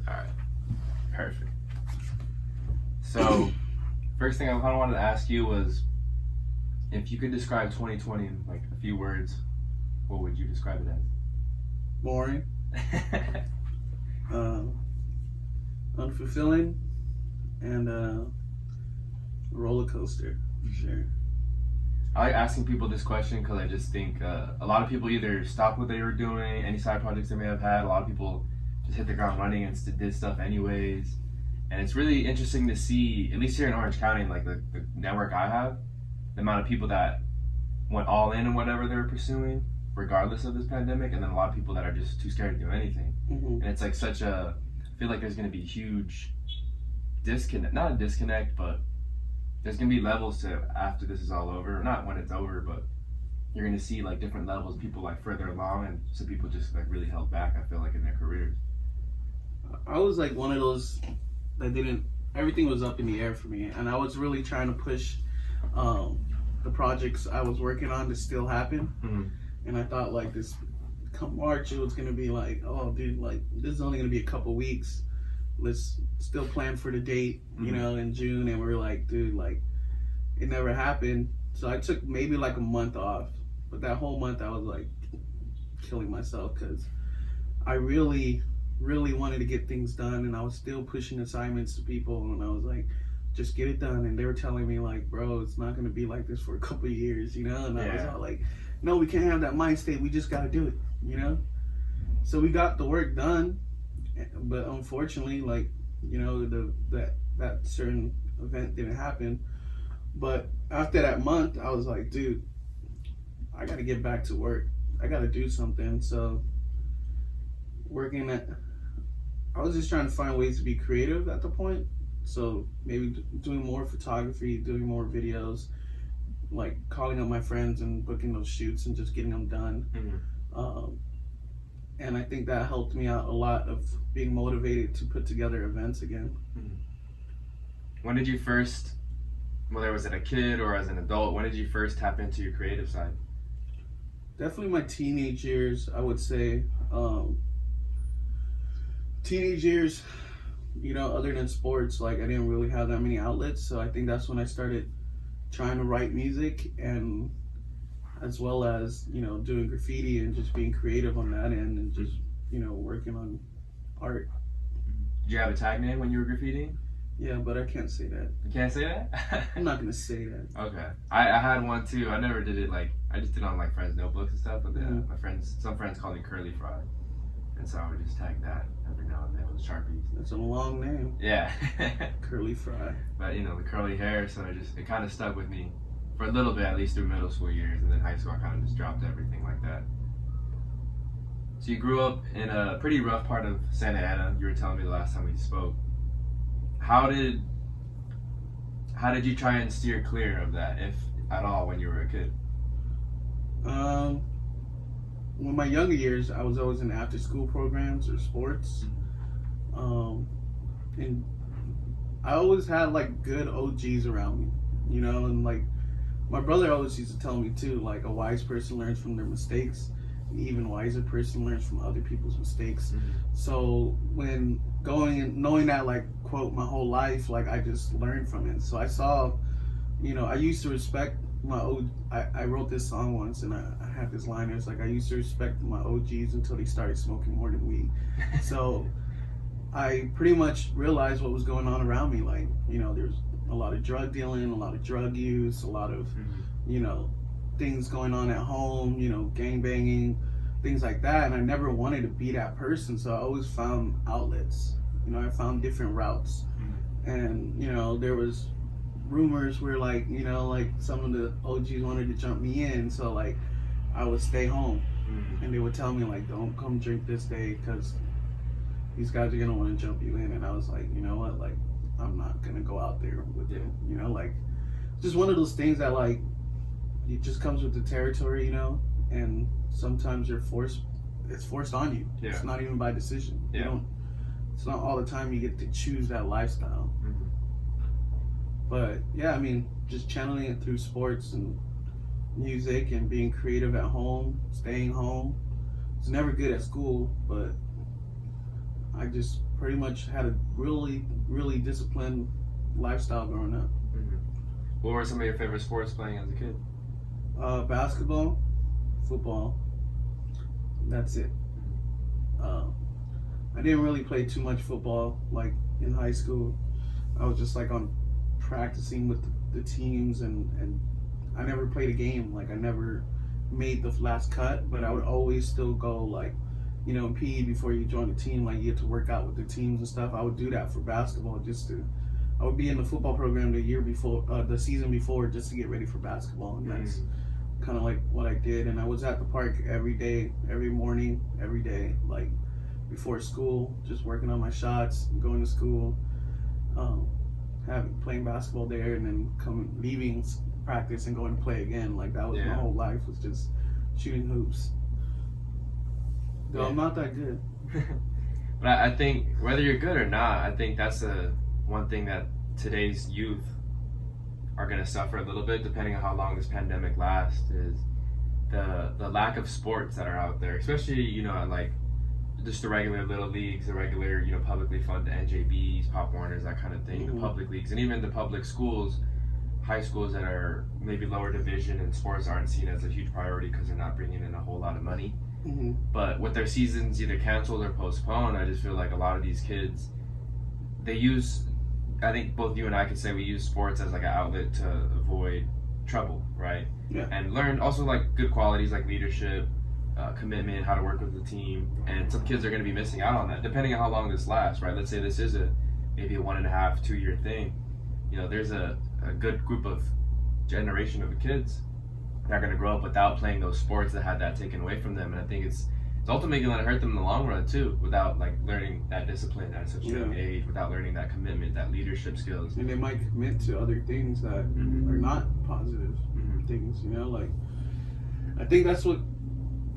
Alright, perfect. So, first thing I kind of wanted to ask you was, if you could describe 2020 in like a few words, what would you describe it as? Boring. Unfulfilling, and roller coaster, for sure. I like asking people this question because I just think a lot of people either stopped what they were doing, any side projects they may have had. A lot of people just hit the ground running and did stuff anyways. And it's really interesting to see, at least here in Orange County, like the network I have, the amount of people that went all in whatever they were pursuing, regardless of this pandemic, and then a lot of people that are just too scared to do anything. Mm-hmm. And it's like I feel like there's going to be a huge disconnect, not a disconnect, but there's going to be levels to after this is all over, not when it's over, but you're going to see like different levels, people like further along, and some people just like really held back, I feel like, in their careers. I was like one of those that everything was up in the air for me, and I was really trying to push the projects I was working on to still happen. Mm-hmm. And I thought like this come March it was gonna be like, oh dude, like this is only gonna be a couple weeks, let's still plan for the date, you know, in June. And we were like, dude, like it never happened. So I took maybe like a month off, but that whole month I was like killing myself because I really wanted to get things done, and I was still pushing assignments to people, and I was like, just get it done. And they were telling me like, bro, it's not gonna be like this for a couple of years, you know. And I was all like, no, we can't have that mind state, we just gotta do it, you know. So we got the work done, but unfortunately, like, you know, that certain event didn't happen. But after that month I was like, dude, I gotta get back to work, I gotta do something. So I was just trying to find ways to be creative at the point. So maybe doing more photography, doing more videos, like calling up my friends and booking those shoots and just getting them done. Mm-hmm. And I think that helped me out a lot of being motivated to put together events again. Mm-hmm. When did you first, whether was it a kid or as an adult, when did you first tap into your creative side? Definitely my teenage years, I would say. Teenage years, you know, other than sports, like I didn't really have that many outlets. So I think that's when I started trying to write music, and as well as, you know, doing graffiti and just being creative on that end, and just, you know, working on art. Did you have a tag name when you were graffitiing? Yeah, but I can't say that. You can't say that? I'm not gonna say that. Okay. I had one too. I never did it, like, I just did it on like friends' notebooks and stuff, but then some friends called it Curly Fry. And so I would just tag that every now and then with Sharpies. That's a long name. Yeah. Curly Fry. But, you know, the curly hair, so it kind of stuck with me for a little bit, at least through middle school years. And then high school, I kind of just dropped everything like that. So you grew up in a pretty rough part of Santa Ana. You were telling me the last time we spoke. How did you try and steer clear of that, if at all, when you were a kid? In my younger years, I was always in after school programs or sports. And I always had like good OGs around me, you know, and like my brother always used to tell me too, like a wise person learns from their mistakes, an even wiser person learns from other people's mistakes. So when going and knowing that, like, quote, my whole life, like I just learned from it. So I saw, you know, I used to respect my I wrote this song once, and I have this line. It's like, I used to respect my OGs until they started smoking more than weed. So I pretty much realized what was going on around me. Like, you know, there's a lot of drug dealing, a lot of drug use, a lot of, you know, things going on at home, you know, gang banging, things like that. And I never wanted to be that person. So I always found outlets, you know, I found different routes. And, you know, there was rumors where, like, you know, like some of the OGs wanted to jump me in. So like I would stay home, and they would tell me like, don't come drink this day because these guys are gonna want to jump you in. And I was like, you know what, like I'm not gonna go out there with it, you know, like just one of those things that like it just comes with the territory, you know. And sometimes it's forced on you. It's not even by decision. It's not all the time you get to choose that lifestyle. But yeah, I mean, just channeling it through sports and music and being creative at home, staying home. It's never good at school, but I just pretty much had a really, really disciplined lifestyle growing up. Mm-hmm. What were some of your favorite sports playing as a kid? Basketball, football. That's it. I didn't really play too much football. Like in high school, I was just like on practicing with the teams, and I never played a game. Like I never made the last cut, but I would always still go, like, you know, in PE before you join the team, like you get to work out with the teams and stuff. I would do that for basketball I would be in the football program the year before, the season before, just to get ready for basketball, and that's kind of like what I did. And I was at the park every day, every morning, every day, like before school, just working on my shots, going to school, playing basketball there, and then leaving practice and going to play again. Like that was my whole life, was just shooting hoops. Though I'm not that good. But I think whether you're good or not, I think that's one thing that today's youth are going to suffer a little bit, depending on how long this pandemic lasts, is the lack of sports that are out there, especially, you know, like just the regular little leagues, the regular, you know, publicly funded NJBs, Pop Warners, that kind of thing, the public leagues, and even the public schools, high schools that are maybe lower division, and sports aren't seen as a huge priority because they're not bringing in a whole lot of money. But with their seasons either canceled or postponed, I just feel like a lot of these kids, I think both you and I could say we use sports as like an outlet to avoid trouble, right? Yeah. And learn also like good qualities like leadership, commitment, how to work with the team. And some kids are going to be missing out on that, depending on how long this lasts, right? Let's say this is maybe a 1.5, 2 year thing. You know, there's a good group of generation of kids that are going to grow up without playing those sports that had that taken away from them. And I think it's ultimately going to hurt them in the long run too, without like learning that discipline at such a young age, without learning that commitment, that leadership skills. And they might commit to other things that are not positive things, you know? Like, I think that's what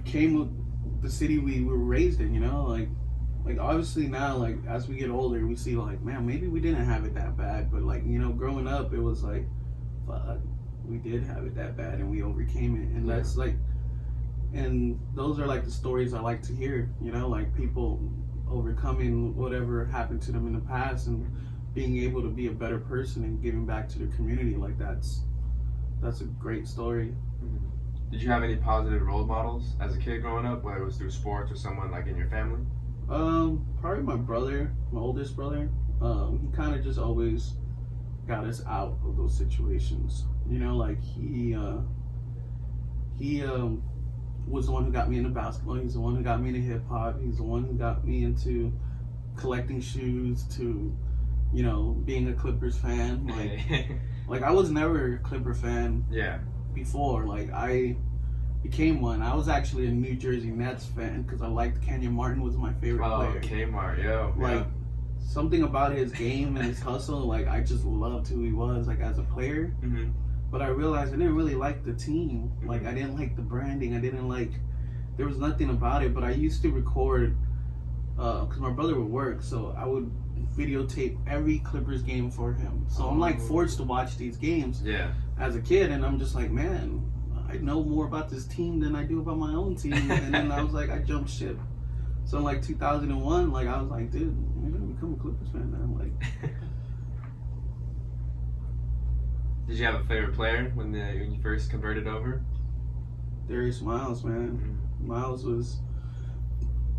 came with the city we were raised in, you know? Like obviously now, like, as we get older, we see like, man, maybe we didn't have it that bad, but like, you know, growing up, it was like, fuck, we did have it that bad and we overcame it. And that's like, and those are like the stories I like to hear, you know, like people overcoming whatever happened to them in the past and being able to be a better person and giving back to their community. Like that's a great story. Did you have any positive role models as a kid growing up, whether it was through sports or someone like in your family? Probably my brother, my oldest brother. He kind of just always got us out of those situations, you know, like he was the one who got me into basketball. He's the one who got me into hip hop. He's the one who got me into collecting shoes, to, you know, being a Clippers fan. Like I was never a Clipper fan. Before, like I became one. I was actually a New Jersey Nets fan because I liked Kenyon Martin was my favorite player. Kmart, yo. Like something about his game and his hustle. Like I just loved who he was, like as a player. But I realized I didn't really like the team. Like I didn't like the branding. There was nothing about it. But I used to record, because my brother would work, so I would videotape every Clippers game for him. So I'm like forced to watch these games as a kid, and I'm just like, man, I know more about this team than I do about my own team. And then I was like, I jumped ship. So in like 2001, like I was like, dude, I'm gonna become a Clippers fan now. Like. Did you have a favorite player when you first converted over? Darius Miles, man. Miles was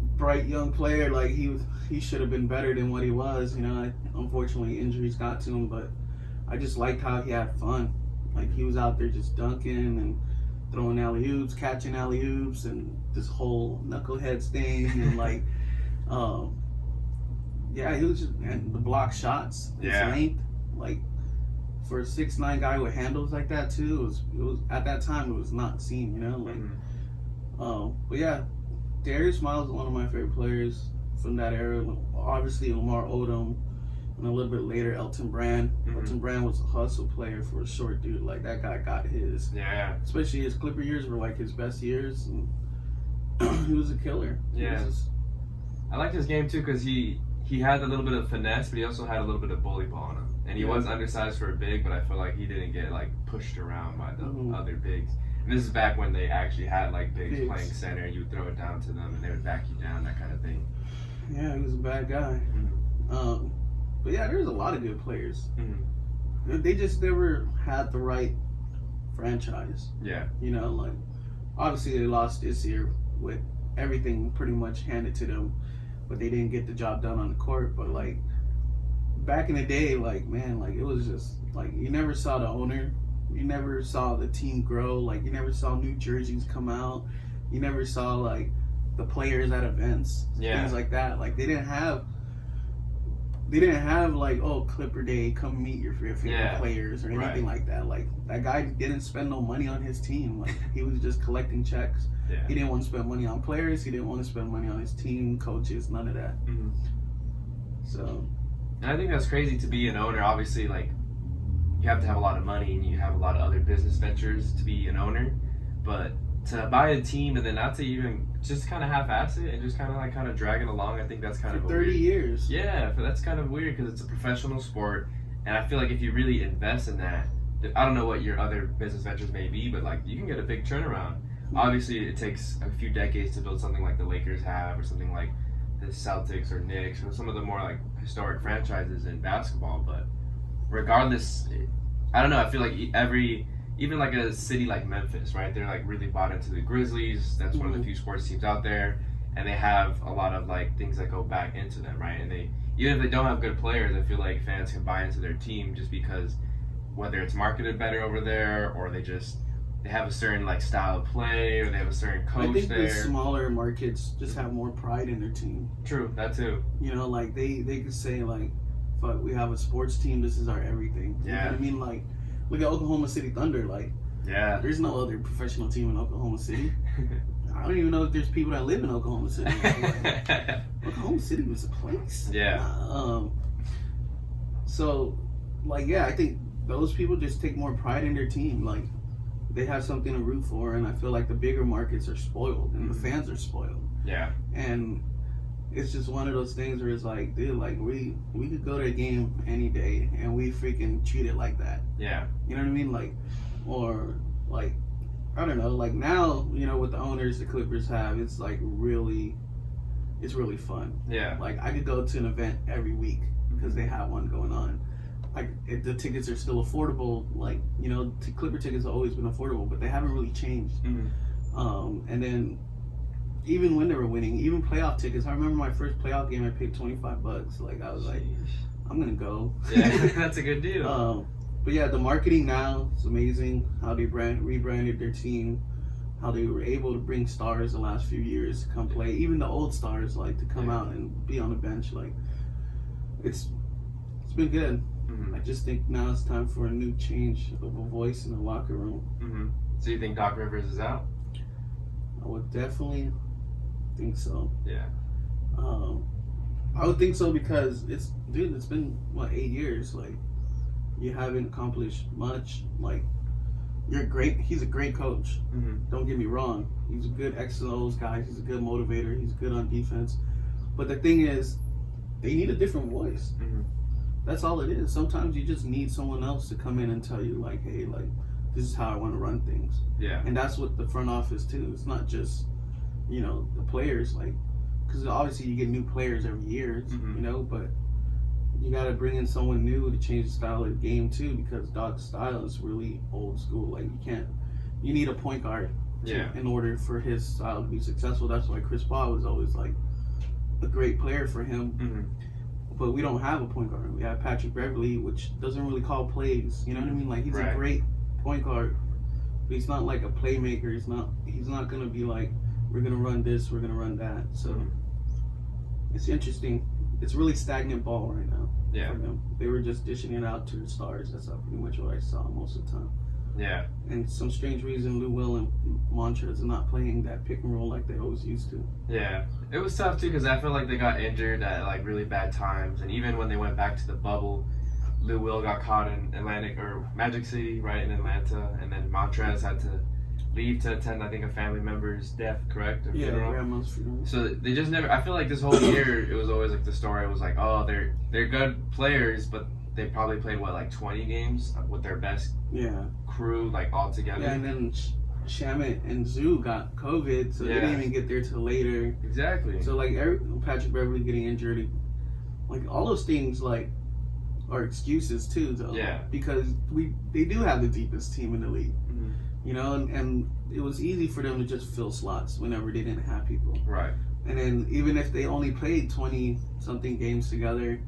a bright young player. Like he should have been better than what he was. You know, unfortunately injuries got to him, but I just liked how he had fun. Like he was out there just dunking and throwing alley-oops, catching alley-oops, and this whole knucklehead thing, and like, he was just, and the block shots, his length, like. For a 6'9" guy with handles like that too, it was at that time it was not seen, you know, like. But yeah, Darius Miles is one of my favorite players from that era. Obviously Lamar Odom, and a little bit later Elton Brand. Elton Brand was a hustle player for a short dude. Like that guy got his. Especially his Clipper years were like his best years, and he was a killer. I liked his game too because he had a little bit of finesse, but he also had a little bit of bully ball on him. And he was undersized for a big, but I feel like he didn't get like pushed around by the other bigs. And this is back when they actually had like bigs playing center, and you would throw it down to them and they would back you down, that kind of thing. Yeah, he was a bad guy. But yeah, there's a lot of good players. They just never had the right franchise. Yeah. You know, like obviously they lost this year with everything pretty much handed to them, but they didn't get the job done on the court. But like back in the day, like man, like it was just like you never saw the owner, you never saw the team grow, like you never saw new jerseys come out, you never saw like the players at events, things like that. Like they didn't have like, oh, Clipper Day, come meet your favorite players or anything like that. Like that guy didn't spend no money on his team. Like he was just collecting checks. He didn't want to spend money on players. He didn't want to spend money on his team, coaches, none of that. So, and I think that's crazy to be an owner. Obviously, like you have to have a lot of money and you have a lot of other business ventures to be an owner, but to buy a team and then not to even just kind of half-ass it and just kind of drag it along, I think that's kind of 30 years. Yeah, but that's kind of weird because it's a professional sport, and I feel like if you really invest in that, I don't know what your other business ventures may be, but like you can get a big turnaround. Obviously, it takes a few decades to build something like the Lakers have, or something like the Celtics or Knicks, or some of the more like historic franchises in basketball. But regardless, I don't know. I feel like even like a city like Memphis, right? They're like really bought into the Grizzlies. That's one of the few sports teams out there, and they have a lot of like things that go back into them, right? And they, even if they don't have good players, I feel like fans can buy into their team just because whether it's marketed better over there or they have a certain like style of play or they have a certain coach. I think there. the smaller markets just have more pride in their team. True, that too. You know, like they could say like, "Fuck, we have a sports team. This is our everything." You know what I mean? Like, look at Oklahoma City Thunder. Like, there's no other professional team in Oklahoma City. I don't even know if there's people that live in Oklahoma City. Like, Oklahoma City was a place. So, like, yeah, I think those people just take more pride in their team. Like, they have something to root for, and I feel like the bigger markets are spoiled, and the fans are spoiled. And it's just one of those things where it's like, dude, like we could go to a game any day, and we freaking treat it like that. You know what I mean? Like, or like, I don't know. Like now, you know, with the owners the Clippers have, it's like it's really fun. Like I could go to an event every week because they have one going on. Like if the tickets are still affordable, like, you know, Clipper tickets have always been affordable, but they haven't really changed. And then even when they were winning, even playoff tickets, I remember my first playoff game I paid $25. Like I was like, I'm gonna go. That's a good deal. But yeah, the marketing now is amazing. How they rebranded their team, how they were able to bring stars the last few years to come play, even the old stars, like to come out and be on the bench. Like it's been good. I just think now it's time for a new change of a voice in the locker room. So you think Doc Rivers is out? I would definitely think so. I would think so because it's been what, 8 years. Like you haven't accomplished much. Like he's a great coach. Don't get me wrong. He's a good X and O's guy. He's a good motivator. He's good on defense. But the thing is, they need a different voice. That's all it is. Sometimes you just need someone else to come in and tell you, like, hey, like, this is how I want to run things. And that's what the front office, too. It's not just, you know, the players, like, because obviously you get new players every year, you know, but you got to bring in someone new to change the style of the game, too, because Doc's style is really old school. Like, you need a point guard in order for his style to be successful. That's why Chris Paul was always, like, a great player for him. But we don't have a point guard. We have Patrick Beverly, which doesn't really call plays. You know what I mean? Like he's a great point guard, but he's not like a playmaker. He's not gonna be like, we're gonna run this, we're gonna run that. So it's interesting. It's really stagnant ball right now. For them. They were just dishing it out to the stars. That's pretty much what I saw most of the time. And some strange reason, Lou Will and Montrez are not playing that pick and roll like they always used to. It was tough too because I feel like they got injured at like really bad times, and even when they went back to the bubble, Lou Will got caught in Magic City, right, in Atlanta, and then Montrez had to leave to attend, I think, a family member's death, correct? Funeral. Grandma's funeral. So they just never. I feel like this whole year it was always like the story was like, oh, they're good players, but they probably played like 20 games with their best crew, like all together. And then Shamit and Zoo got COVID, so they didn't even get there till later. Exactly. So like Patrick Beverly getting injured, like all those things like are excuses too, though. Yeah. Because they do have the deepest team in the league, Mm-hmm. you know, and it was easy for them to just fill slots whenever they didn't have people. Right. And then even if they only played 20 something games together,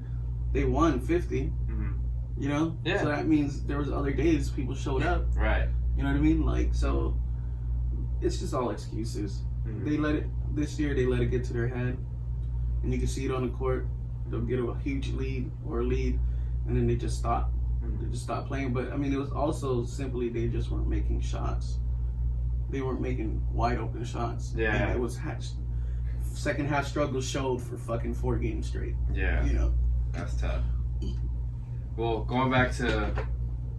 they won 50. Mm-hmm. You know. Yeah. So that means there was other days people showed up. Right. You know what I mean? Like, so it's just all excuses. Mm-hmm. They let it get to their head, and you can see it on the court. They'll get a huge lead, and then they just stop. Mm-hmm. They just stop playing. But I mean, it was also simply they just weren't making shots. They weren't making wide open shots. Yeah. And it was second half struggles showed for fucking 4 games straight. Yeah. You know. That's tough. Well, going back to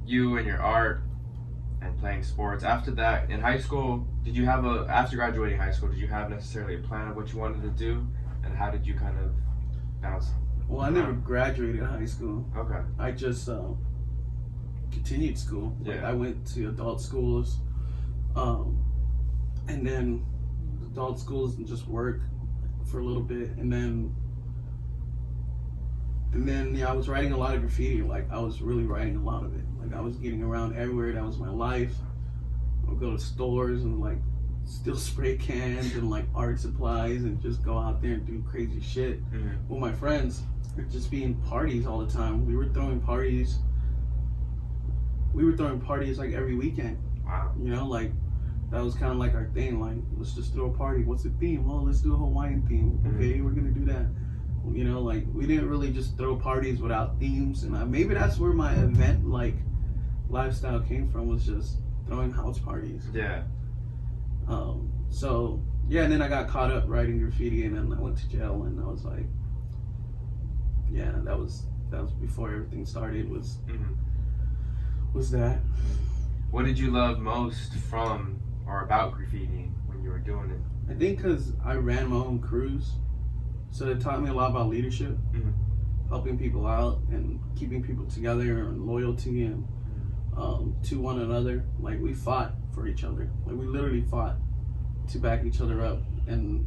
you and your art and playing sports, after that, in high school, after graduating high school, did you have necessarily a plan of what you wanted to do? And how did you kind of bounce? Well, I never graduated high school. Okay. I just continued school. Yeah. Like, I went to adult schools, and then adult schools and just work for a little bit, and then yeah, I was writing a lot of graffiti. Like, I was really writing a lot of it. Like, I was getting around everywhere. That was my life. I would go to stores and like steal spray cans and like art supplies and just go out there and do crazy shit with my friends. It'd just be in parties all the time. We were throwing parties like every weekend. Wow. You know, like that was kind of like our thing. Like, let's just throw a party. What's the theme? Well, let's do a Hawaiian theme. Okay, we're gonna do that. You know, like we didn't really just throw parties without themes, and maybe that's where my event like lifestyle came from, was just throwing house parties. Yeah. So yeah, and then I got caught up writing graffiti, and then I went to jail, and I was like, yeah, that was before everything started. Was that? What did you love most from or about graffiti when you were doing it? I think because I ran my own crews, so it taught me a lot about leadership, helping people out and keeping people together, and loyalty, and to one another. Like, we fought for each other. Like, we literally fought to back each other up, and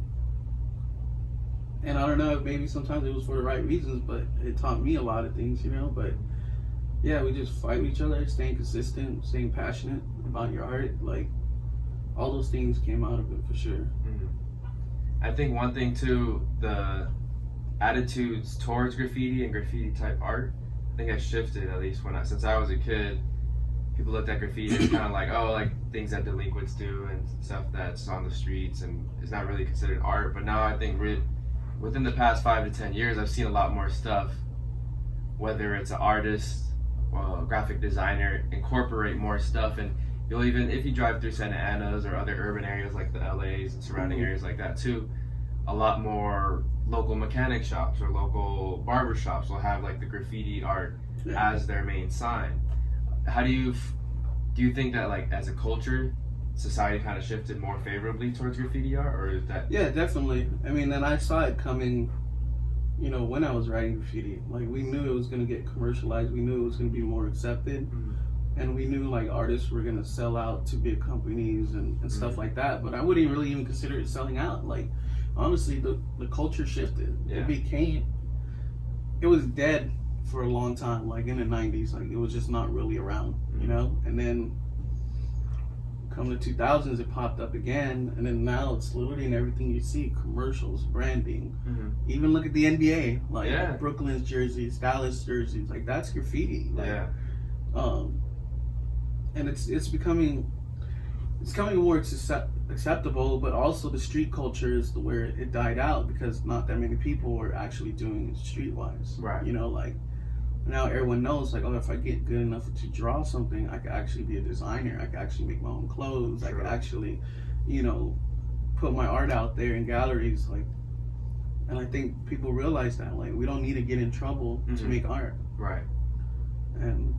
I don't know if maybe sometimes it was for the right reasons, but it taught me a lot of things, you know. But yeah, we just fight with each other, staying consistent, staying passionate about your art. Like, all those things came out of it for sure. I think one thing too, the attitudes towards graffiti and graffiti type art, I think has shifted, at least since I was a kid. People looked at graffiti as kind of like, oh, like things that delinquents do and stuff that's on the streets, and it's not really considered art. But now I think within the past 5 to 10 years, I've seen a lot more stuff, whether it's an artist or a graphic designer, incorporate more stuff. And you'll even, if you drive through Santa Ana's or other urban areas like the LA's and surrounding areas like that too, a lot more local mechanic shops or local barber shops will have like the graffiti art as their main sign. How do you think that, like, as a culture, society kind of shifted more favorably towards graffiti art, or is that? Yeah, definitely. I mean, and I saw it coming, you know, when I was writing graffiti. Like, we knew it was going to get commercialized. We knew it was going to be more accepted. And we knew, like, artists were going to sell out to big companies and stuff like that. But I wouldn't really even consider it selling out. Like, honestly, the culture shifted. Yeah. It was dead for a long time, like in the 90s. Like, it was just not really around, you know? And then come to 2000s, it popped up again. And then now it's literally in everything you see: commercials, branding. Even look at the NBA, like Brooklyn's jerseys, Dallas jerseys. Like, that's graffiti. Like, and it's becoming more acceptable, but also the street culture is where it died out, because not that many people were actually doing it streetwise. Right. You know, like, now everyone knows, like, oh, if I get good enough to draw something, I could actually be a designer. I could actually make my own clothes. I could actually, you know, put my art out there in galleries. Like, and I think people realize that, like, we don't need to get in trouble to make art. Right. And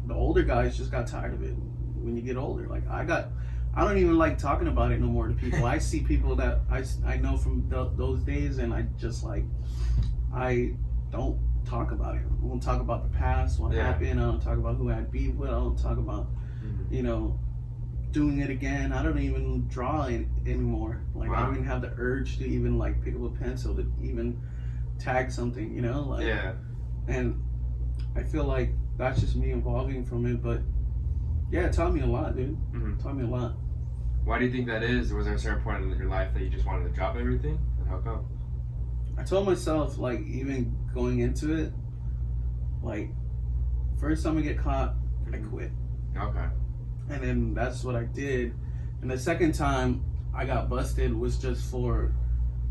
the older guys just got tired of it. When you get older, like, I don't even like talking about it no more to people. I see people that I know from those days, and I just, like, I don't talk about it. I won't talk about the past, what happened. I don't talk about who I had beef with. I don't talk about, you know, doing it again. I don't even draw anymore. Like, I don't even have the urge to even like pick up a pencil to even tag something, you know? Like, Yeah. And I feel like that's just me evolving from it. But yeah, it taught me a lot, dude. It taught me a lot. Why do you think that is? Was there a certain point in your life that you just wanted to drop everything? And how come? I told myself, like, even going into it, like, first time I get caught, I quit. Okay. And then that's what I did. And the second time I got busted was just for...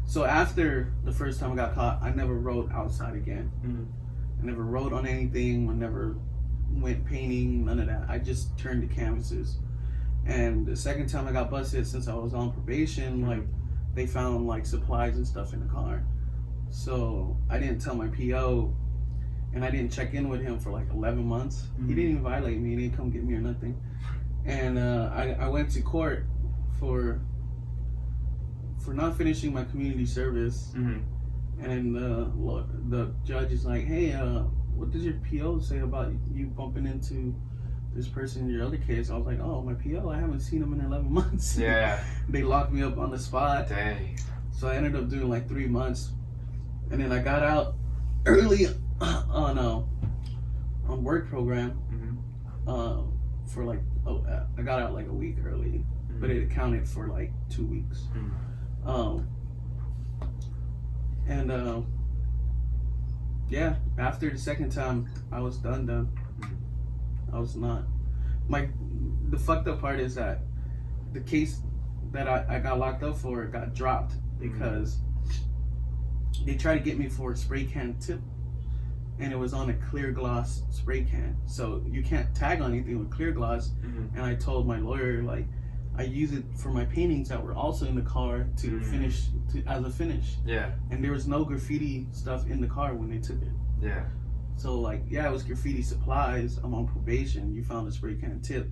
So after the first time I got caught, I never wrote outside again. I never wrote on anything. I never went painting, none of that. I just turned to canvases. And the second time I got busted, since I was on probation, like, they found, like, supplies and stuff in the car. So I didn't tell my PO, and I didn't check in with him for like 11 months. He didn't even violate me. He didn't come get me or nothing. And I went to court for not finishing my community service. And then the judge is like, hey, what does your PO say about you bumping into this person in your other case? I was like, oh, my PO, I haven't seen him in 11 months. Yeah. They locked me up on the spot. Dang. So I ended up doing like 3 months. And then I got out early on work program for like, I got out like a week early, but it accounted for like 2 weeks. Yeah, after the second time, I was done. I was not. The fucked up part is that the case that I got locked up for got dropped because they tried to get me for a spray can tip, and it was on a clear gloss spray can, so you can't tag on anything with clear gloss. And I told my lawyer, like, I use it for my paintings that were also in the car to finish as a finish. Yeah. And there was no graffiti stuff in the car when they took it. Yeah. So like, yeah, it was graffiti supplies. I'm on probation. You found a spray can tip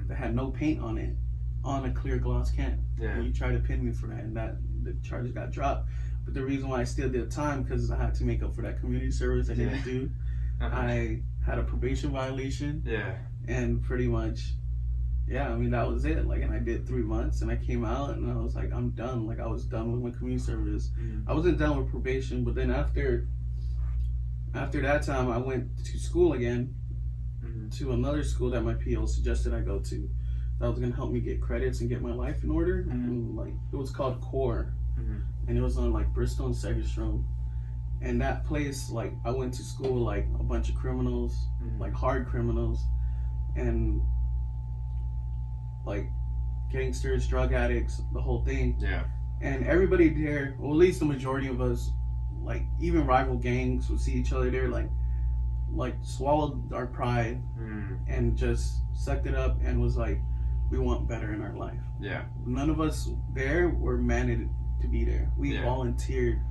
that had no paint on it on a clear gloss can. Yeah. And you tried to pin me for that, and that the charges got dropped. But the reason why I still did time, because I had to make up for that community service I didn't do. I had a probation violation. Yeah. And pretty much, yeah, I mean, that was it. Like, and I did 3 months, and I came out, and I was like, I'm done. Like, I was done with my community service. I wasn't done with probation, but then after that time, I went to school again, to another school that my PO suggested I go to. That was gonna help me get credits and get my life in order. And like, it was called CORE, and it was on like Bristol and Segerstrom. And that place, like, I went to school with like a bunch of criminals, like hard criminals, and like gangsters, drug addicts, the whole thing. Yeah. And everybody there, or at least the majority of us, like even rival gangs would see each other there, like swallowed our pride and just sucked it up and was like, we want better in our life. Yeah. None of us there were mandated to be there. We volunteered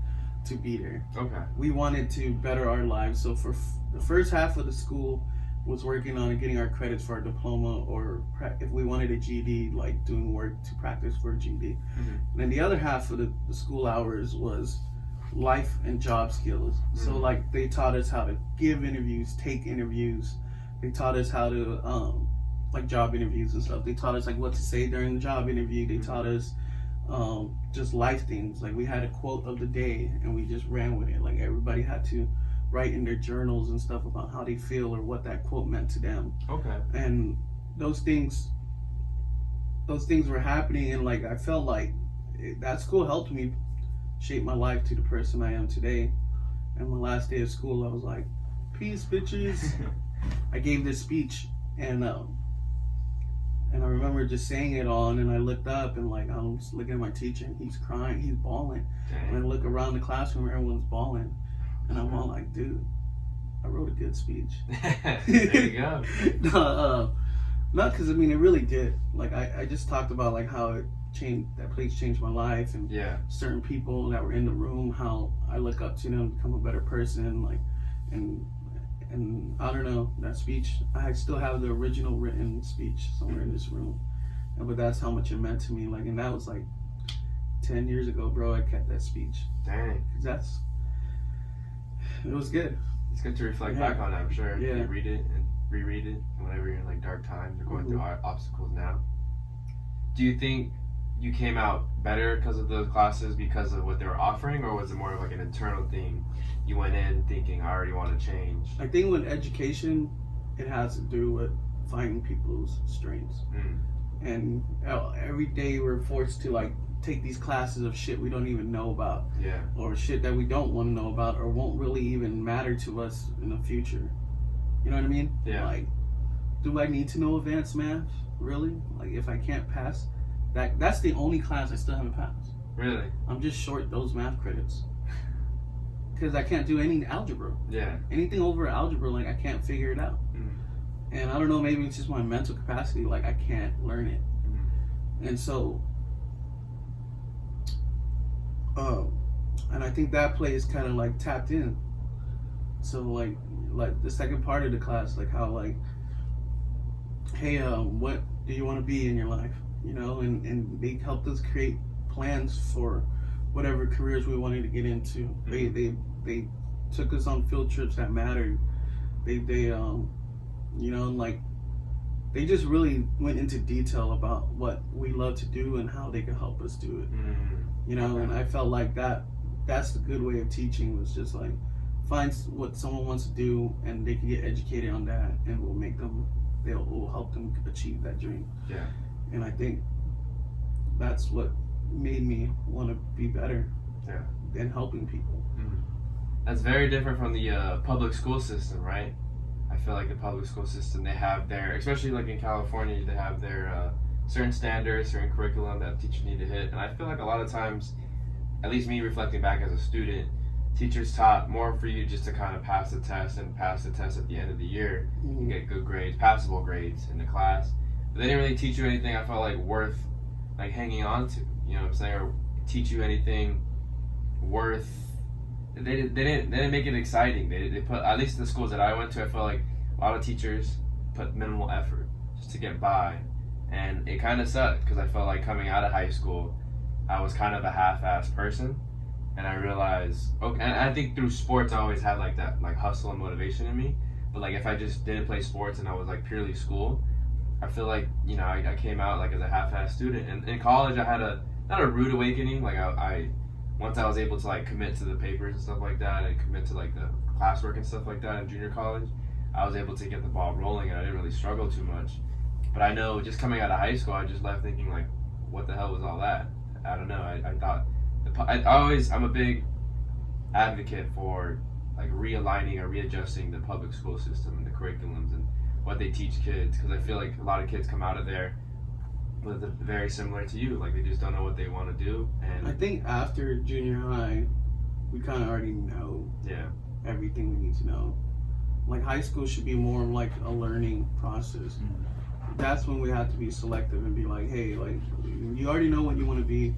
to be there. Okay. We wanted to better our lives. So for the first half of the school was working on getting our credits for our diploma, or if we wanted a GED, like doing work to practice for a GED. And then the other half of the school hours was life and job skills. So like, they taught us how to give interviews, take interviews. They taught us how to like job interviews and stuff. They taught us like what to say during the job interview. They taught us just life things. Like, we had a quote of the day and we just ran with it. Like, everybody had to write in their journals and stuff about how they feel or what that quote meant to them. Okay. And those things were happening, and like, I felt like that school helped me shape my life to the person I am today. And my last day of school, I was like, peace, bitches. I gave this speech, and I remember just saying it all, and then I looked up, and like, I'm just looking at my teacher, and he's crying, he's bawling. Dang. And I look around the classroom, everyone's bawling. And I'm all like, dude, I wrote a good speech. There you go. Not because, I mean, it really did. Like, I just talked about like how it changed, that place changed my life, and certain people that were in the room, how I look up to them to become a better person. Like, and I don't know, that speech, I still have the original written speech somewhere in this room. But that's how much it meant to me. Like, and that was like 10 years ago, bro. I kept that speech. Dang. It was good. It's good to reflect back on that, I'm sure. Yeah. You read it and reread it whenever you're in like dark times or going through obstacles now. do you think you came out better because of those classes, because of what they were offering, or was it more of like an internal thing? You went in thinking, I already want to change. I think with education, it has to do with finding people's strengths. And every day we're forced to like take these classes of shit we don't even know about, or shit that we don't want to know about, or won't really even matter to us in the future. You know what I mean? Like, do I need to know advanced math? Really? Like, if I can't pass that's the only class I still haven't passed. Really? I'm just short those math credits because I can't do any algebra. Anything over algebra, like, I can't figure it out. And I don't know, maybe it's just my mental capacity, like, I can't learn it. And so and I think that place kind of like tapped in. So like the second part of the class, like how like, hey, what do you want to be in your life? You know, and they helped us create plans for whatever careers we wanted to get into. They took us on field trips that mattered. They you know, like, they just really went into detail about what we love to do and how they could help us do it. You know, and I felt like that's the good way of teaching, was just like, find what someone wants to do and they can get educated on that, and we'll help them achieve that dream. And I think that's what made me want to be better than helping people. That's very different from the public school system, right? I feel like the public school system, they have their, especially like in California, they have their certain standards, certain curriculum that teachers need to hit. And I feel like a lot of times, at least me reflecting back as a student, teachers taught more for you just to kind of pass the test and pass the test at the end of the year and get good grades, passable grades in the class. But they didn't really teach you anything I felt like worth like hanging on to, you know what I'm saying, or teach you anything worth. They didn't make it exciting. They put, at least the schools that I went to, I felt like a lot of teachers put minimal effort just to get by, and it kind of sucked because I felt like coming out of high school, I was kind of a half-assed person, and I realized, okay, and I think through sports I always had like that like hustle and motivation in me, but like if I just didn't play sports and I was like purely school, I feel like, you know, I came out like as a half-assed student. And in college I had not a rude awakening, like I once I was able to like commit to the papers and stuff like that, and commit to like the classwork and stuff like that in junior college, I was able to get the ball rolling, and I didn't really struggle too much. But I know just coming out of high school, I just left thinking like, what the hell was all that? I don't know. I thought I'm a big advocate for like realigning or readjusting the public school system and the curriculums and what they teach kids, because I feel like a lot of kids come out of there with very similar to you, like they just don't know what they want to do. And I think after junior high, we kind of already know everything we need to know. Like, high school should be more like a learning process. That's when we have to be selective and be like, hey, like, you already know what you want to be.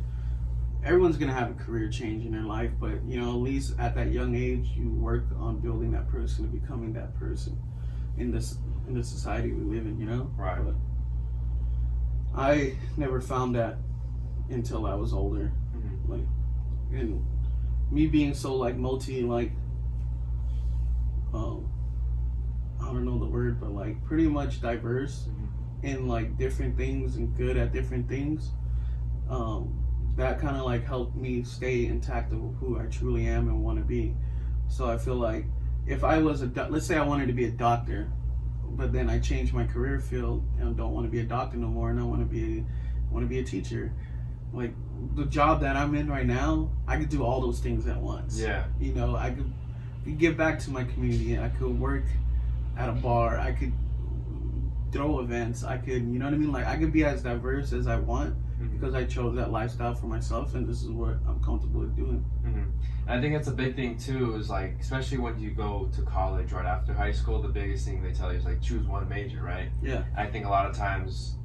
Everyone's gonna have a career change in their life, but you know, at least at that young age, you work on building that person and becoming that person in the society we live in. You know, right? But I never found that until I was older. Like, and me being so like multi, like, I don't know the word, but like pretty much diverse in like different things and good at different things. That kind of like helped me stay intact of who I truly am and want to be. So I feel like if I was let's say I wanted to be a doctor, but then I changed my career field and don't want to be a doctor no more, and I want to be a teacher. Like, the job that I'm in right now, I could do all those things at once. You know, I could give back to my community. I could work at a bar. I could throw events. I could, you know what I mean? Like, I could be as diverse as I want because I chose that lifestyle for myself, and this is what I'm comfortable with doing. I think that's a big thing too, is like, especially when you go to college right after high school, the biggest thing they tell you is like, choose one major, right? I think a lot of times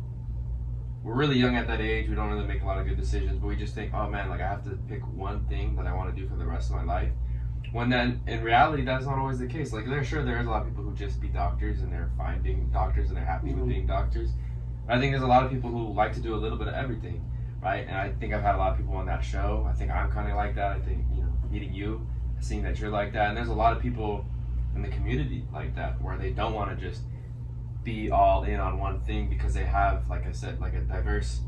we're really young at that age, we don't really make a lot of good decisions, but we just think, oh man, like I have to pick one thing that I want to do for the rest of my life. When then in reality that's not always the case. Like, there is a lot of people who just be doctors and they're fine being doctors and they're happy with being doctors. But I think there's a lot of people who like to do a little bit of everything, right? And I think I've had a lot of people on that show. I think I'm kind of like that. I think, you know, meeting you, seeing that you're like that, and there's a lot of people in the community like that, where they don't want to just be all in on one thing because they have, like I said, like a diverse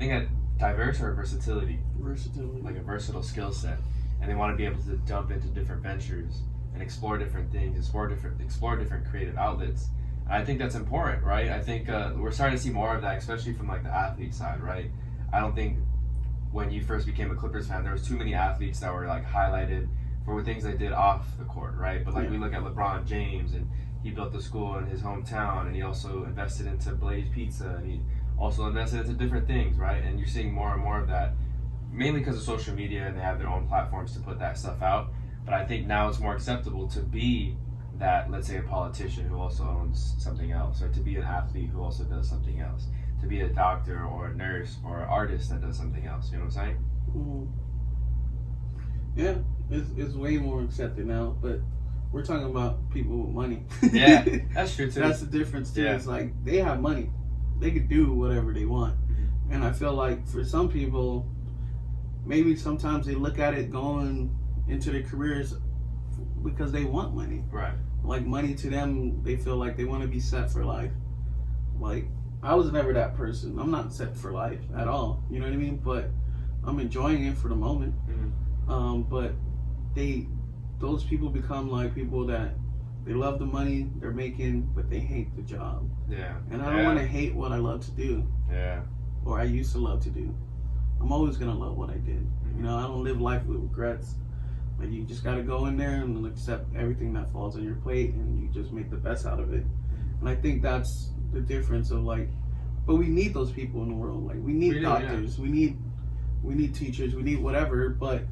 think that diverse or versatility, Versatility. like a versatile skill set, and they want to be able to jump into different ventures and explore different things, explore different creative outlets. And I think that's important, right? I think we're starting to see more of that, especially from like the athlete side, right? I don't think when you first became a Clippers fan, there was too many athletes that were like highlighted for things they did off the court, right? But like we look at LeBron James, and he built the school in his hometown, and he also invested into Blaze Pizza, and he also invested into different things, right? And you're seeing more and more of that, mainly because of social media, and they have their own platforms to put that stuff out. But I think now it's more acceptable to be that, let's say, a politician who also owns something else, or to be an athlete who also does something else, to be a doctor or a nurse or an artist that does something else. You know what I'm saying? Mm-hmm. Yeah, it's way more accepted now, but we're talking about people with money. Yeah, that's true too. That's the difference too. Yeah. It's like they have money, they could do whatever they want, and I feel like for some people, maybe sometimes they look at it going into their careers because they want money. Right. Like money to them, they feel like they want to be set for life. Like I was never that person. I'm not set for life at all. You know what I mean? But I'm enjoying it for the moment. But those people become like people that they love the money they're making, but they hate the job. Yeah. And I don't want to hate what I love to do. Yeah. Or I used to love to do. I'm always gonna love what I did. You know, I don't live life with regrets. Like you just gotta go in there and accept everything that falls on your plate, and you just make the best out of it. And I think that's the difference of like, but we need those people in the world. Like we need doctors, we need teachers, we need whatever. But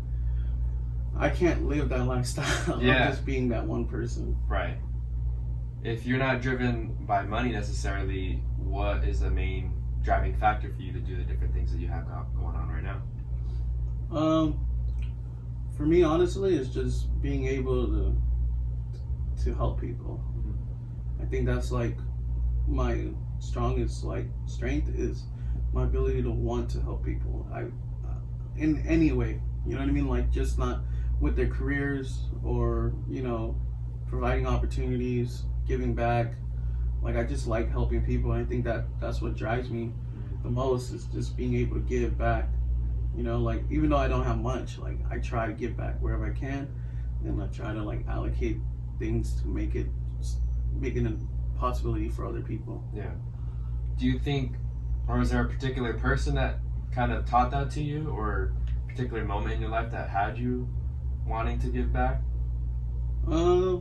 I can't live that lifestyle of just being that one person. Right. If you're not driven by money necessarily, what is the main driving factor for you to do the different things that you have going on right now? For me, honestly, it's just being able to help people. I think that's like my strongest like strength is my ability to want to help people. In any way, you know what I mean? Like just not with their careers or providing opportunities, giving back. Like I just like helping people, and I think that's what drives me the most is just being able to give back. Like even though I don't have much, like I try to give back wherever I can, and I try to like allocate things to make it a possibility for other people. Yeah. Do you think, or is there a particular person that kind of taught that to you, or a particular moment in your life that had you wanting to give back? I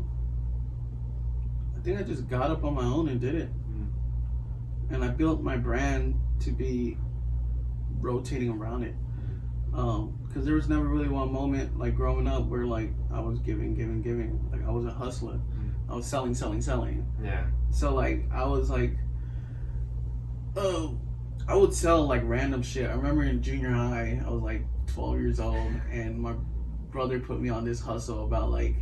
think I just got up on my own and did it. And I built my brand to be rotating around it. Because there was never really one moment like growing up where like I was giving. Like I was a hustler. I was selling. Yeah. So like I was like, I would sell like random shit. I remember in junior high, I was like 12 years old, and my brother put me on this hustle about like,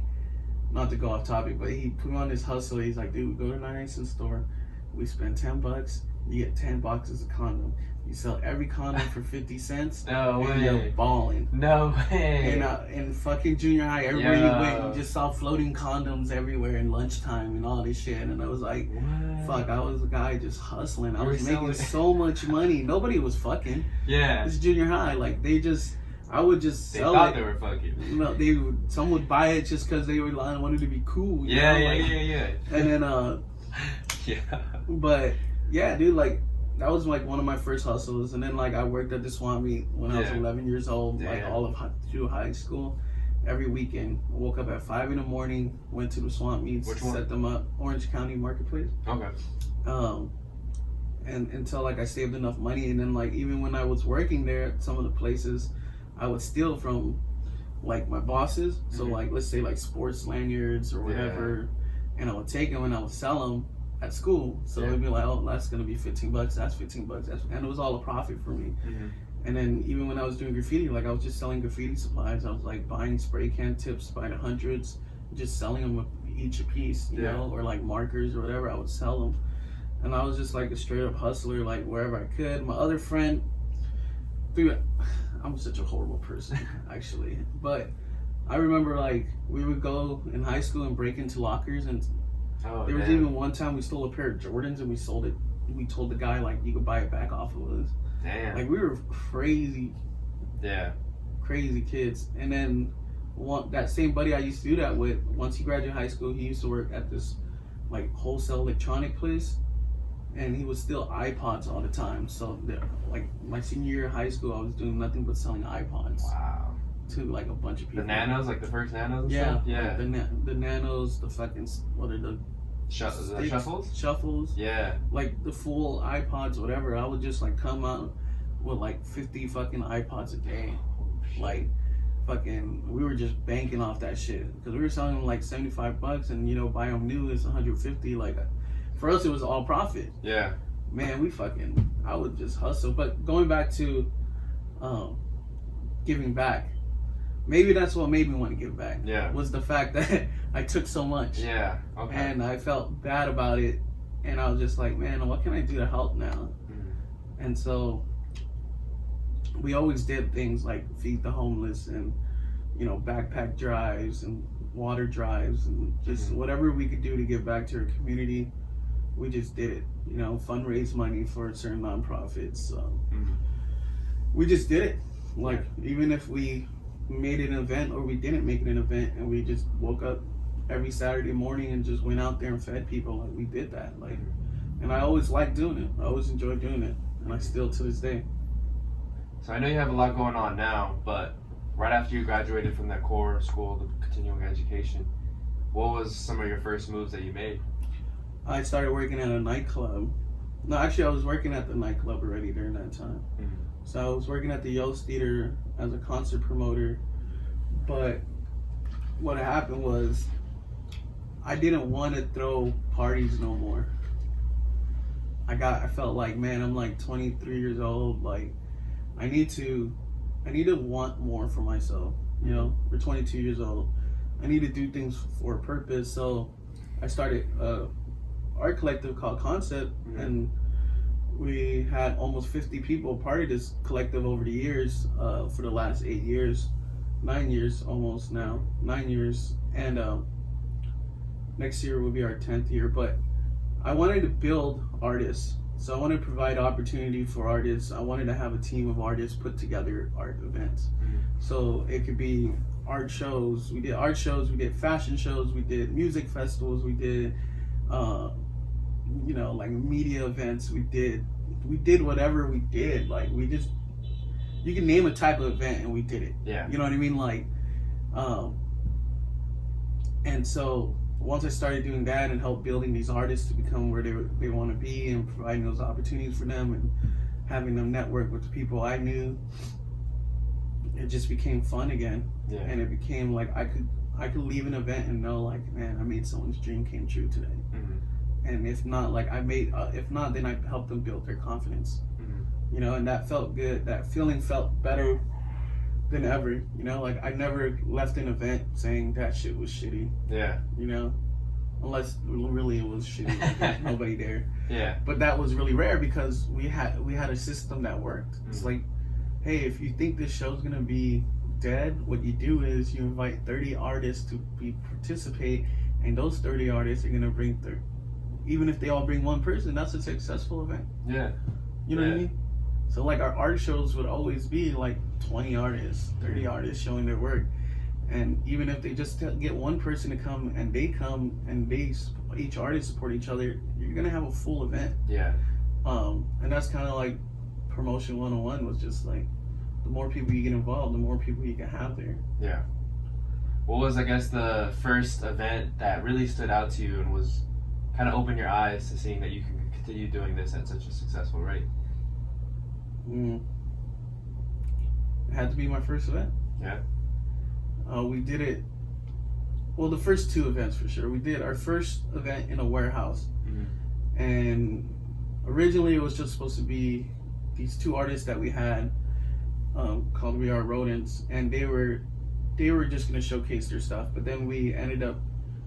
not to go off topic, but he put me on this hustle. He's like, dude, go to 99-cent store. We spend $10. You get 10 boxes of condom. You sell every condom for 50 cents. No way. And you're balling. No way. And in fucking junior high, everywhere you went, you just saw floating condoms everywhere in lunchtime and all this shit. And I was like, fuck, I was a guy just hustling. I was making so much money. Nobody was fucking. Yeah. It's junior high. Like I would just sell it. They thought they were fucking. No, some would buy it just because they wanted to be cool. Yeah. And then, But yeah, dude, like that was like one of my first hustles. And then like I worked at the swap meet when I was 11 years old, like all of through high school. Every weekend, I woke up at 5 in the morning, went to the swap meets, set them up, Orange County Marketplace. Okay. And until like I saved enough money, and then like even when I was working there at some of the places, I would steal from like my bosses. So like let's say like sports lanyards or whatever, and I would take them and I would sell them at school. So it'd be like, oh, that's gonna be $15. That's $15. And it was all a profit for me. And then even when I was doing graffiti, like I was just selling graffiti supplies. I was like buying spray can tips by the hundreds, just selling them each a piece, you know, or like markers or whatever. I would sell them, and I was just like a straight up hustler, like wherever I could. My other friend, dude, I'm such a horrible person actually, but I remember like we would go in high school and break into lockers, and there was even one time we stole a pair of Jordans and we sold it. We told the guy like you could buy it back off of us. Damn. Like we were crazy kids. And then that same buddy I used to do that with, once he graduated high school, he used to work at this like wholesale electronic place, and he was still iPods all the time. So like my senior year of high school, I was doing nothing but selling iPods. Wow. To like a bunch of people. The Nanos, like the first Nanos. And yeah, stuff? Yeah. Like the Nanos, the fucking what are the Shuffles? Shuffles. Yeah. Like the full iPods, whatever. I would just like come out with like 50 fucking iPods a day. Like fucking, we were just banking off that shit because we were selling them like $75, and you know, buy them new is 150. Like for us, it was all profit. Yeah. Man, I would just hustle. But going back to giving back. Maybe that's what made me want to give back. Yeah. Was the fact that I took so much. Yeah. Okay. And I felt bad about it. And I was just like, man, what can I do to help now? And so we always did things like feed the homeless and, you know, backpack drives and water drives and just whatever we could do to give back to our community. We just did it, you know, fundraise money for certain nonprofits. So we just did it. Like, even if we made it an event or we didn't make it an event, and we just woke up every Saturday morning and just went out there and fed people, like we did that. Like, and I always liked doing it. I always enjoyed doing it, and I still to this day. So I know you have a lot going on now, but right after you graduated from that core school, the continuing education, what was some of your first moves that you made? I started working at a nightclub. No, actually, I was working at the nightclub already during that time. So I was working at the Yost Theater as a concert promoter, but what happened was I didn't want to throw parties no more. I felt like, man, I'm like 23 years old. Like, I need to want more for myself. You know, we're 22 years old. I need to do things for a purpose. So I started a art collective called Konsept, and we had almost 50 people part of this collective over the years, for the last 9 years almost now, 9 years. And next year will be our 10th year. But I wanted to build artists. So I wanted to provide opportunity for artists. I wanted to have a team of artists put together art events. So it could be art shows. We did art shows, we did fashion shows, we did music festivals, we did you know, like media events. We did whatever we did. Like, you can name a type of event and we did it. Yeah. You know what I mean? Like, and so once I started doing that and helped building these artists to become where they want to be, and providing those opportunities for them and having them network with the people I knew, it just became fun again. Yeah. And it became like I could leave an event and know, like, man, I made someone's dream came true today. And if not, like if not, then I helped them build their confidence. You know, and that felt good. That feeling felt better than ever. You know, like I never left an event saying that shit was shitty. Yeah. You know, unless really it was shitty, like there's nobody there. Yeah. But that was really rare because we had a system that worked. It's like, hey, if you think this show's gonna be dead, what you do is you invite 30 artists to participate, and those 30 artists are gonna bring even if they all bring one person, that's a successful event. Yeah. You know what I mean? So like our art shows would always be like 20 artists, 30 artists showing their work. And even if they just get one person to come and each artist support each other, you're gonna have a full event. Yeah. And that's kind of like promotion 101 was just like, the more people you get involved, the more people you can have there. Yeah. What was, I guess, the first event that really stood out to you and was kind of opened your eyes to seeing that you can continue doing this at such a successful rate? It had to be my first event. Yeah. We did it, well, the first two events for sure. We did our first event in a warehouse. And originally it was just supposed to be these two artists that we had, called We Are Rodents, and they were just going to showcase their stuff. But then we ended up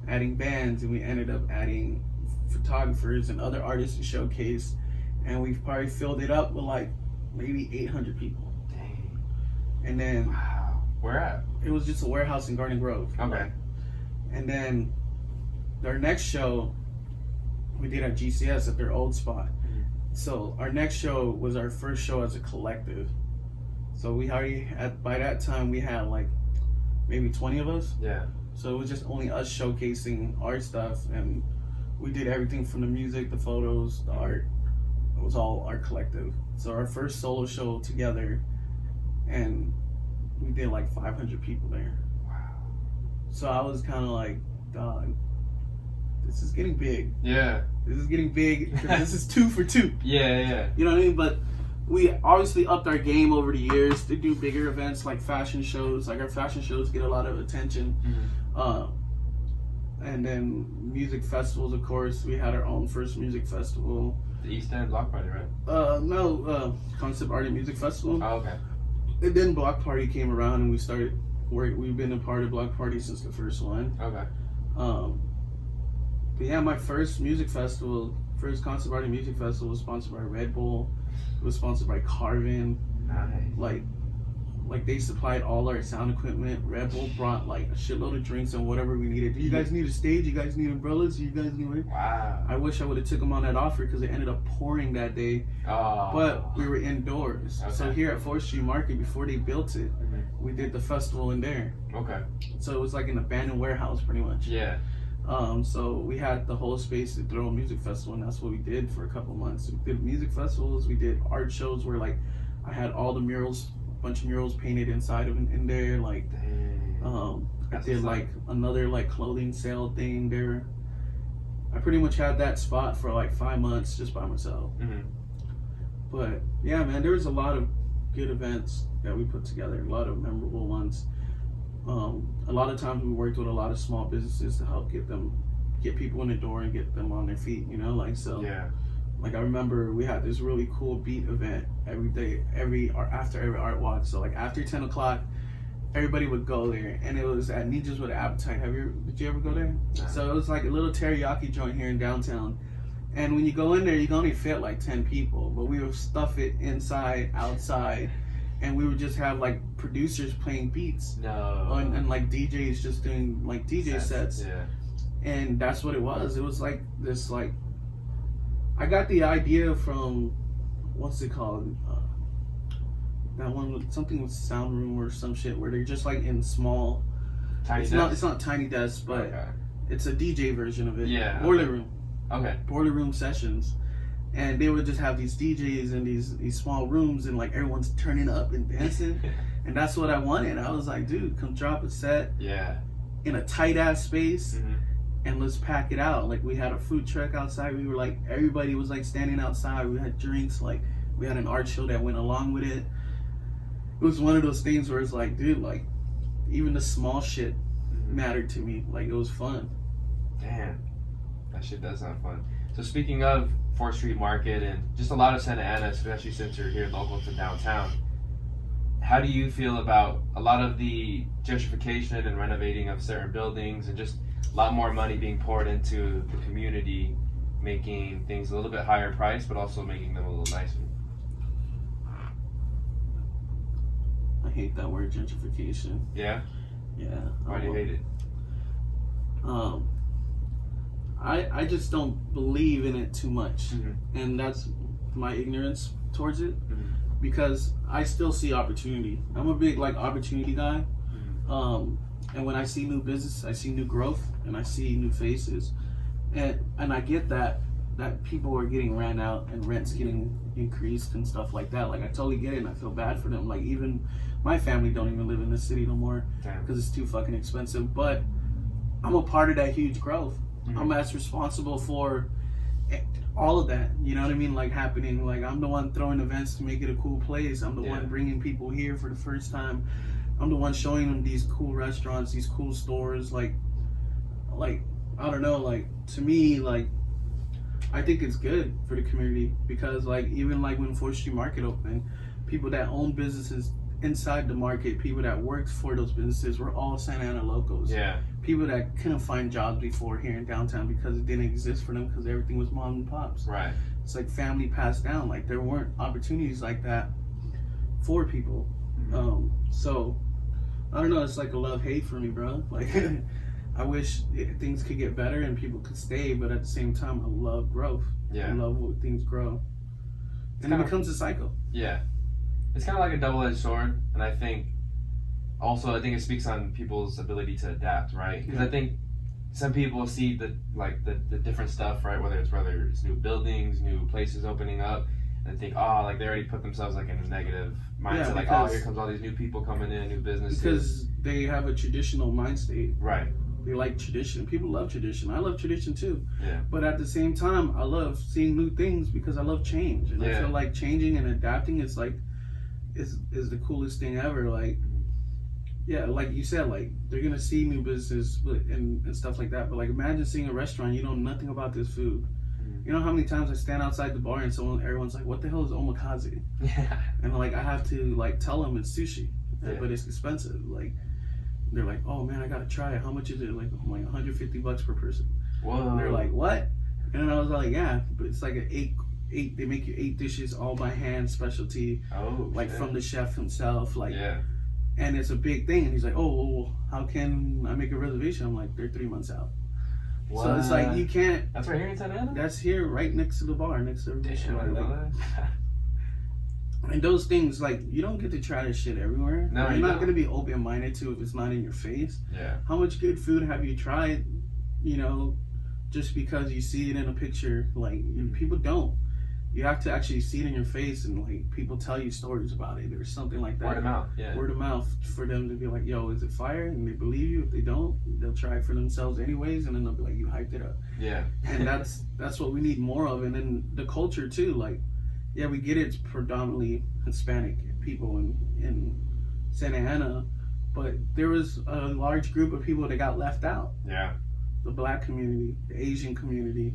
adding bands, and we ended up adding photographers and other artists to showcase, and we've probably filled it up with like maybe 800 people. Dang. And then, wow, where at? It was just a warehouse in Garden Grove. Okay. And then our next show we did at GCS at their old spot. So our next show was our first show as a collective. So we already had, by that time we had like maybe 20 of us. Yeah. So it was just only us showcasing our stuff, and we did everything from the music, the photos, the art. It was all our collective. So our first solo show together, and we did like 500 people there. Wow. So I was kind of like, dog, this is getting big. Yeah. This is getting big. This is 2 for 2. Yeah. You know what I mean? But we obviously upped our game over the years to do bigger events like fashion shows. Like our fashion shows get a lot of attention. And then music festivals, of course. We had our own first music festival. The East End Block Party, right? No, Konsept Art Music Festival. Oh, okay. And then Block Party came around, and we started work. We've been a part of Block Party since the first one. Okay. But yeah, my first music festival, first Konsept Art Music Festival, was sponsored by Red Bull. It was sponsored by Carvin. Nice. Like they supplied all our sound equipment. Red Bull brought like a shitload of drinks and whatever we needed. Do you guys need a stage? You guys need umbrellas? Do you guys need? Wow. I wish I would have took them on that offer because it ended up pouring that day. Oh. But we were indoors. Okay. So here at 4th Street Market, before they built it, we did the festival in there. Okay. So it was like an abandoned warehouse, pretty much. Yeah. So we had the whole space to throw a music festival, and that's what we did for a couple months. We did music festivals. We did art shows where like I had all the murals, bunch of murals painted inside of in there. Like, I did like another like clothing sale thing there. I pretty much had that spot for like 5 months just by myself. But yeah, man, there was a lot of good events that we put together. A lot of memorable ones. A lot of times we worked with a lot of small businesses to help get people in the door and get them on their feet. You know, like so. Yeah. Like I remember we had this really cool beat event every day, after every art walk. So like after 10 o'clock, everybody would go there, and it was at Ninjas with Appetite. Did you ever go there? No. So it was like a little teriyaki joint here in downtown. And when you go in there, you can only fit like 10 people, but we would stuff it inside, outside, and we would just have like producers playing beats. No. And like DJs just doing like DJ sets. Yeah. And that's what it was. It was like this like. I got the idea from, what's it called? That one with something with Sound Room or some shit where they're just like in small. Tiny it's desk? It's not Tiny Desk, but okay. It's a DJ version of it. Yeah. Boiler Room. Okay. Boiler Room sessions, and they would just have these DJs in these small rooms, and like everyone's turning up and dancing, and that's what I wanted. I was like, dude, come drop a set. Yeah. In a tight ass space. And let's pack it out. Like we had a food truck outside. We were like, everybody was like standing outside. We had drinks. Like we had an art show that went along with it. It was one of those things where it's like, dude, like even the small shit mattered to me. Like it was fun. Damn, that shit does sound fun. So speaking of 4th Street Market and just a lot of Santa Ana, especially since you're here local to downtown, how do you feel about a lot of the gentrification and renovating of certain buildings and just a lot more money being poured into the community, making things a little bit higher price, but also making them a little nicer? I hate that word, gentrification. Yeah? Yeah. Why do you hate it? I just don't believe in it too much. And that's my ignorance towards it. Because I still see opportunity. I'm a big like opportunity guy. And when I see new business, I see new growth, and I see new faces, and I get that people are getting ran out and rents getting increased and stuff like that. Like I totally get it, and I feel bad for them. Like even my family don't even live in this city no more because it's too fucking expensive. But I'm a part of that huge growth. I'm as responsible for all of that. You know what I mean? Like happening. Like I'm the one throwing events to make it a cool place. I'm the one bringing people here for the first time. I'm the one showing them these cool restaurants, these cool stores. Like I don't know. Like to me, like I think it's good for the community because like even like when 4th Street Market opened, people that own businesses inside the market, people that worked for those businesses were all Santa Ana locals. Yeah. People that couldn't find jobs before here in downtown because it didn't exist for them because everything was mom and pops. Right. It's like family passed down. Like there weren't opportunities like that for people. So I don't know. It's like a love-hate for me, bro. Like I wish things could get better and people could stay, but at the same time, I love growth. Yeah. I love when things grow. and it becomes a cycle. Yeah, it's kind of like a double-edged sword, and I think it speaks on people's ability to adapt, right? Because I think some people see the different stuff, right? Whether it's new buildings, new places opening up, and think, oh, like they already put themselves like in a negative mindset, like, oh, here comes all these new people coming in, new businesses. Because they have a traditional mind state. Right. They like tradition. People love tradition. I love tradition too. Yeah. But at the same time, I love seeing new things because I love change, and I feel like changing and adapting is the coolest thing ever. Like, yeah, like you said, like they're gonna see new business and stuff like that. But like, imagine seeing a restaurant, you know nothing about this food. You know how many times I stand outside the bar and everyone's like, "What the hell is omakase?" Yeah. And like I have to like tell them it's sushi, but it's expensive. Like they're like, "Oh man, I gotta try it. How much is it?" Like I'm like $150 per person. Whoa. And they're like, "What?" And then I was like, "Yeah, but it's like an eight. They make you 8 dishes all by hand, specialty, like from the chef himself, like." Yeah. And it's a big thing. And he's like, "Oh, well, how can I make a reservation?" I'm like, "They're 3 months out." What? So it's like you can't. That's right here in Santa Ana? That's here, right next to the bar, next to the restaurant. And those things, like, you don't get to try this shit everywhere. No, you're not going to be open-minded to if it's not in your face. Yeah. How much good food have you tried, you know, just because you see it in a picture? Like, people don't. You have to actually see it in your face, and like people tell you stories about it or something like that. Word of mouth, yeah. Word of mouth for them to be like, "Yo, is it fire?" And they believe you. If they don't, they'll try it for themselves anyways, and then they'll be like, "You hyped it up." Yeah. And that's what we need more of. And then the culture too. Like, yeah, we get it's predominantly Hispanic people in Santa Ana, but there was a large group of people that got left out. Yeah. The Black community, the Asian community.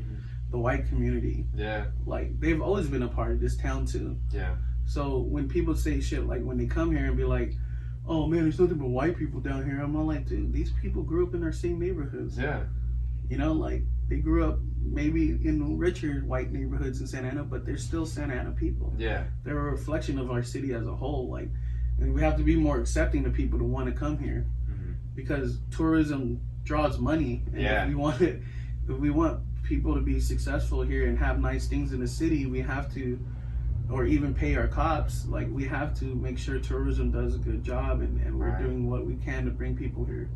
The white community. Yeah. Like, they've always been a part of this town too. Yeah. So when people say shit, like when they come here and be like, "Oh man, there's nothing but white people down here," I'm all like, dude, these people grew up in our same neighborhoods. Yeah. You know, like they grew up maybe in richer white neighborhoods in Santa Ana, but they're still Santa Ana people. Yeah. They're a reflection of our city as a whole. Like, and we have to be more accepting to people to want to come here, because tourism draws money. And if we want people to be successful here and have nice things in the city, we have to, or even pay our cops, like we have to make sure tourism does a good job, and we're doing what we can to bring people here.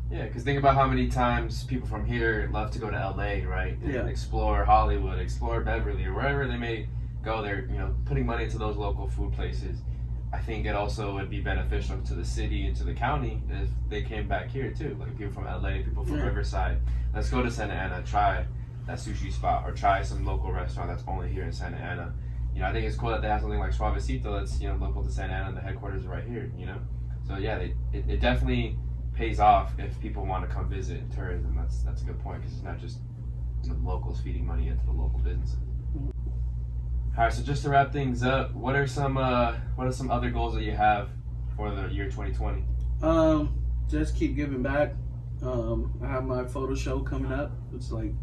Yeah, because think about how many times people from here love to go to LA, right? And explore Hollywood, explore Beverly, or wherever they may go. They're, you know, putting money into those local food places. I think it also would be beneficial to the city and to the county if they came back here too. Like people from LA, people from Riverside. Let's go to Santa Ana, try that sushi spot, or try some local restaurant that's only here in Santa Ana. You know, I think it's cool that they have something like Suavecito that's, you know, local to Santa Ana, and the headquarters are right here, you know? So yeah, it definitely pays off if people want to come visit tourism. That's a good point, because it's not just, you know, locals feeding money into the local businesses. All right, so just to wrap things up, what are some other goals that you have for the year 2020? Just keep giving back. I have my photo show coming up. It's like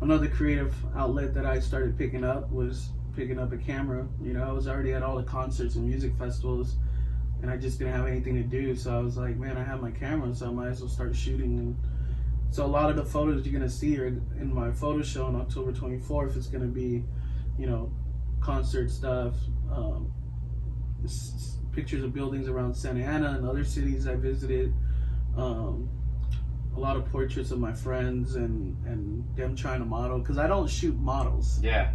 another creative outlet that I started picking up a camera. You know, I was already at all the concerts and music festivals, and I just didn't have anything to do. So I was like, man, I have my camera, so I might as well start shooting. And so a lot of the photos you're gonna see are in my photo show on October 24th. It's gonna be, you know, concert stuff, pictures of buildings around Santa Ana and other cities I visited. A lot of portraits of my friends and them trying to model, because I don't shoot models. Yeah.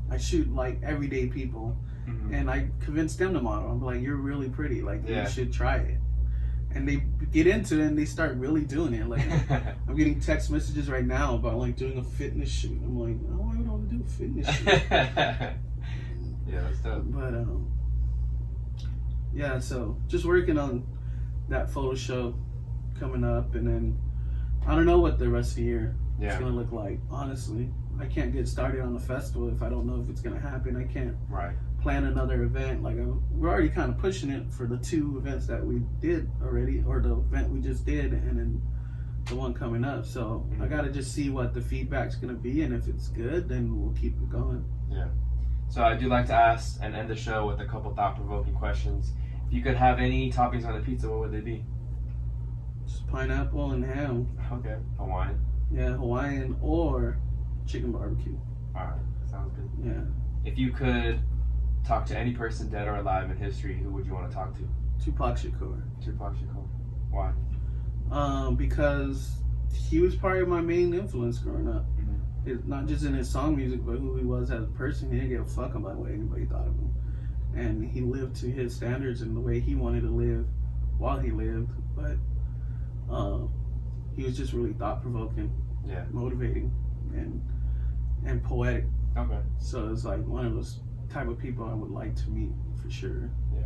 I shoot like everyday people, and I convince them to model. I'm like, "You're really pretty. Like, you should try it." And they get into it and they start really doing it. Like, I'm getting text messages right now about like doing a fitness shoot. I'm like, "Oh, I don't want to do a fitness shoot." Yeah, that's dope. But yeah, so just working on that photo show coming up, and then I don't know what the rest of the year is gonna look like. Honestly, I can't get started on the festival if I don't know if it's gonna happen. I can't plan another event. Like, we're already kind of pushing it for the 2 events that we did already, or the event we just did, and then the one coming up. So I gotta just see what the feedback's gonna be, and if it's good, then we'll keep it going. Yeah. So I do like to ask and end the show with a couple thought-provoking questions. If you could have any toppings on a pizza, what would they be? Just pineapple and ham. Okay. Hawaiian? Yeah, Hawaiian or chicken barbecue. Alright, sounds good. Yeah. If you could talk to any person dead or alive in history, who would you want to talk to? Tupac Shakur. Tupac Shakur. Why? Because he was probably my main influence growing up. Not just in his song music, but who he was as a person. He didn't give a fuck about what anybody thought of him. And he lived to his standards and the way he wanted to live while he lived. But he was just really thought-provoking, motivating, and poetic. Okay. So it's like one of those type of people I would like to meet for sure. Yeah.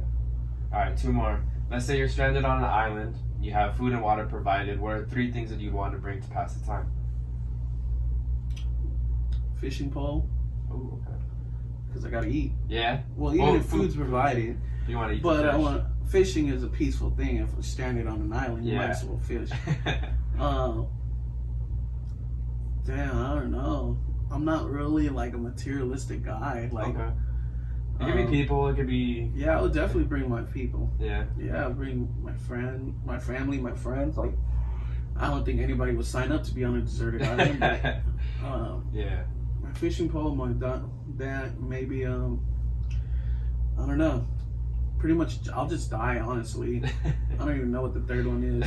All right, 2 more. Let's say you're stranded on an island. You have food and water provided. What are 3 things that you'd want to bring to pass the time? Fishing pole. Oh, okay. Because I gotta eat. Yeah. Well, even if food's provided. You want to eat. But the fish. Fishing is a peaceful thing. If I'm stranded on an island, you might as well fish. Damn, I don't know. I'm not really like a materialistic guy. Like, okay. It could be people. It could be. Yeah, I would definitely bring my people. Yeah. Yeah, I'll bring my family, my friends. Like, I don't think anybody would sign up to be on a deserted island. But, yeah. My fishing pole, my dad, maybe. I don't know. Pretty much, I'll just die. Honestly, I don't even know what the third one is.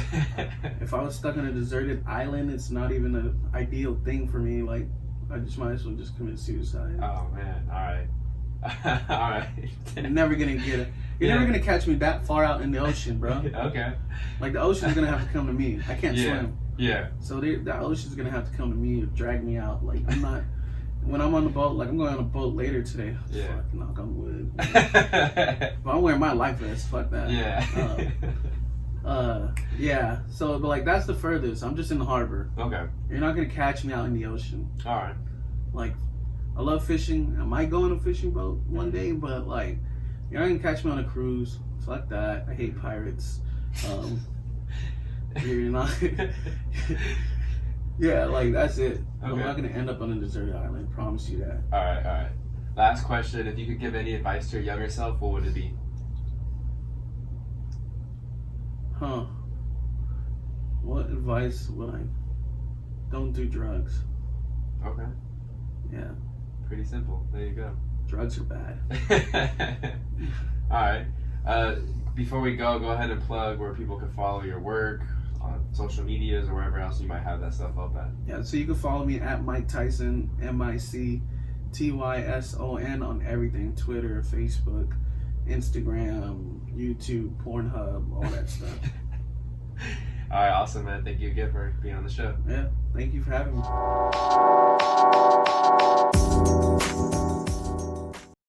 If I was stuck on a deserted island, it's not even an ideal thing for me. Like, I just might as well just commit suicide. Oh man! All right. All right. You're never gonna get it. You're never gonna catch me that far out in the ocean, bro. Okay. Like, the ocean's gonna have to come to me. I can't swim. Yeah. So the ocean's gonna have to come to me or drag me out. Like, I'm not. When I'm on the boat, like, I'm going on a boat later today. Yeah. Fuck, knock on wood. But I'm wearing my life vest. Fuck that. Yeah. Yeah. So, but like, that's the furthest. I'm just in the harbor. Okay. You're not gonna catch me out in the ocean. All right. Like, I love fishing. I might go on a fishing boat one day, but like, you're not gonna catch me on a cruise. Fuck that. I hate pirates. You're not. Yeah, like, that's it. Okay. I'm not gonna end up on a deserted island. Promise you that. All right. All right. Last question: if you could give any advice to your younger self, what would it be? Huh. What advice would I? Don't do drugs. Okay. Yeah. Pretty simple. There you go. Drugs are bad. All right. Before we go ahead and plug where people can follow your work on social medias or wherever else you might have that stuff up at. Yeah, so you can follow me at Mike Tyson, MicTyson on everything: Twitter, Facebook, Instagram, YouTube, Pornhub, all that stuff. All right, awesome, man. Thank you again for being on the show. Yeah, thank you for having me.